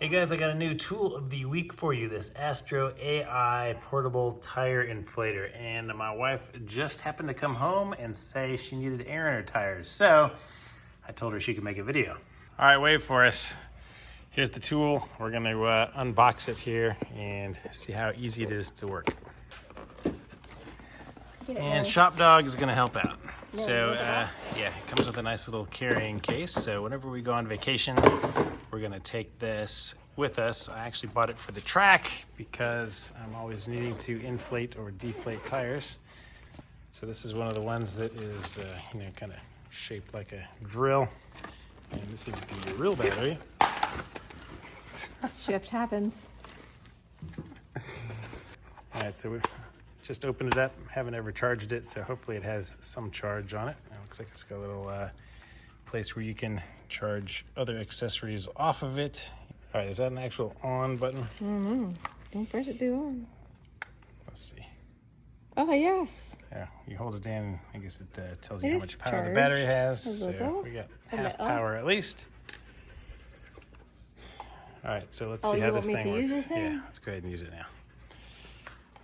Hey guys, I got a new tool of the week for you, this Astro AI Portable Tire Inflator. And my wife just happened to come home and say she needed air in her tires. So I told her she could make a video. All right, wait for us. Here's the tool. We're gonna unbox it here and see how easy it is to work. And Shop Dog is gonna help out. So yeah, it comes with a nice little carrying case. So whenever we go on vacation, we're gonna take this with us. I actually bought it for the track because I'm always needing to inflate or deflate tires. So this is one of the ones that is, kind of shaped like a drill. And this is the real battery. Shift happens. All right, so we just opened it up. Haven't ever charged it, so hopefully it has some charge on it. It looks like it's got a little place where you can charge other accessories off of it. All right, is that an actual on button? Mm-hmm. Don't press it too on. Let's see. Oh, yes. Yeah, you hold it in, I guess it tells you how much power charged. the battery has. So we got half power at least. All right, so let's see how this thing works. Use this thing? Yeah, let's go ahead and use it now.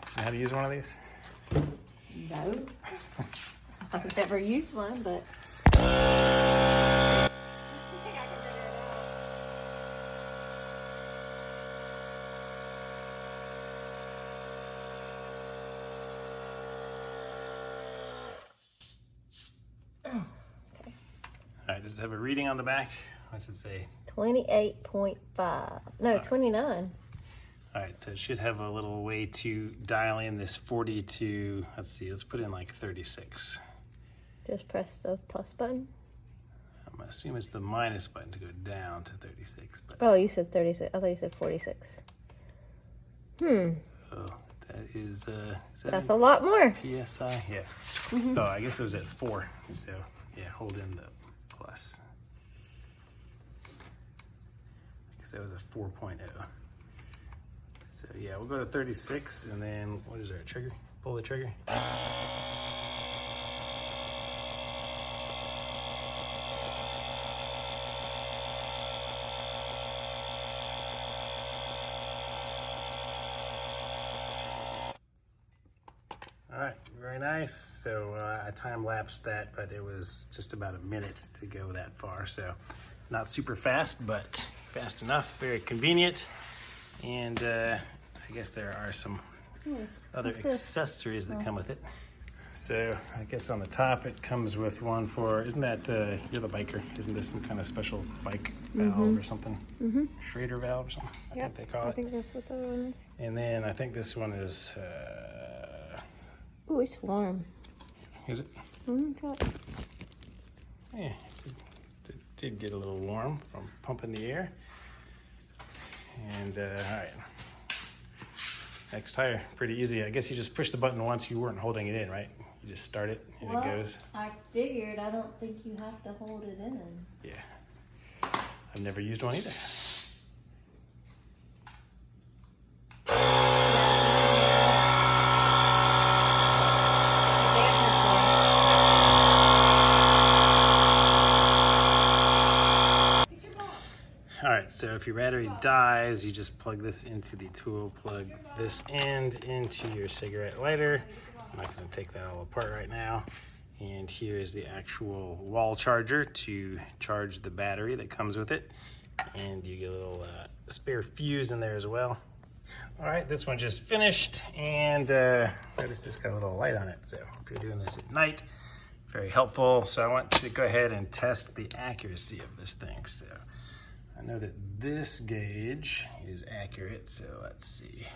Do you know how to use one of these? No. I've never used one, but... All right, does it have a reading on the back? What's it say? 28.5. No, 29. All right, so it should have a little way to dial in this 40 to, let's see, let's put in like 36. Just press the plus button. I'm gonna assume it's the minus button to go down to 36. But Oh, you said 36. I thought you said 46. oh, that is That's a lot more. PSI? Yeah. Mm-hmm. Oh, I guess it was at 4. So yeah, hold in the plus. Because that was a 4.0. So yeah, we'll go to 36 and then what is our trigger? Pull the trigger. All right, very nice. So I time-lapsed that, but it was just about a minute to go that far. So not super fast, but fast enough, very convenient. And I guess there are some other accessories that come with it. So I guess on the top it comes with one for, isn't that, you're the biker, isn't this some kind of special bike valve or something? Schrader valve or something, I think they call it. I think that's what that one is. And then I think this one is, Oh, it's warm. is it? Try it. Yeah, it did get a little warm from pumping the air. And all right, next tire, pretty easy. I guess you just push the button once. You weren't holding it in, right? You just start it and it goes. I figured. I don't think you have to hold it in. Yeah, I've never used one either. All right, so if your battery dies, you just plug this into the tool, plug this end into your cigarette lighter. I'm not gonna take that all apart right now. And here is the actual wall charger to charge the battery that comes with it. And you get a little spare fuse in there as well. All right, this one just finished, and notice this got a little light on it. So if you're doing this at night, very helpful. So I want to go ahead and test the accuracy of this thing. So I know that this gauge is accurate, so let's see.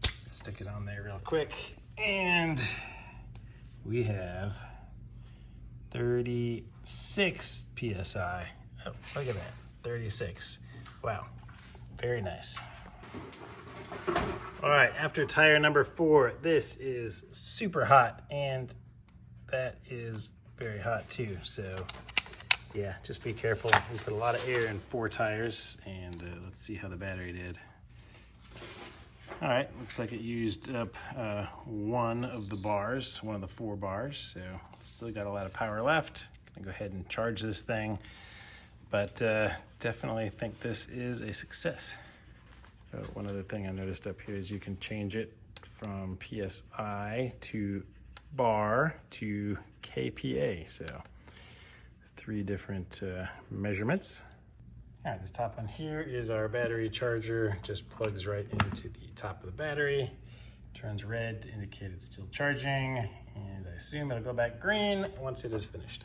Stick it on there real quick, and we have 36 PSI. Oh, look at that, 36. Wow, very nice. All right, after tire number 4, this is super hot, and that is very hot too, so yeah, just be careful. We put a lot of air in 4 tires, and let's see how the battery did. All right, looks like it used up one of the bars, one of the 4 bars, so it's still got a lot of power left. Gonna go ahead and charge this thing. but definitely think this is a success. One other thing I noticed up here is you can change it from PSI to bar to KPA. So 3 different measurements. All right, this top one here is our battery charger. Just plugs right into the top of the battery. Turns red to indicate it's still charging. And I assume it'll go back green once it is finished.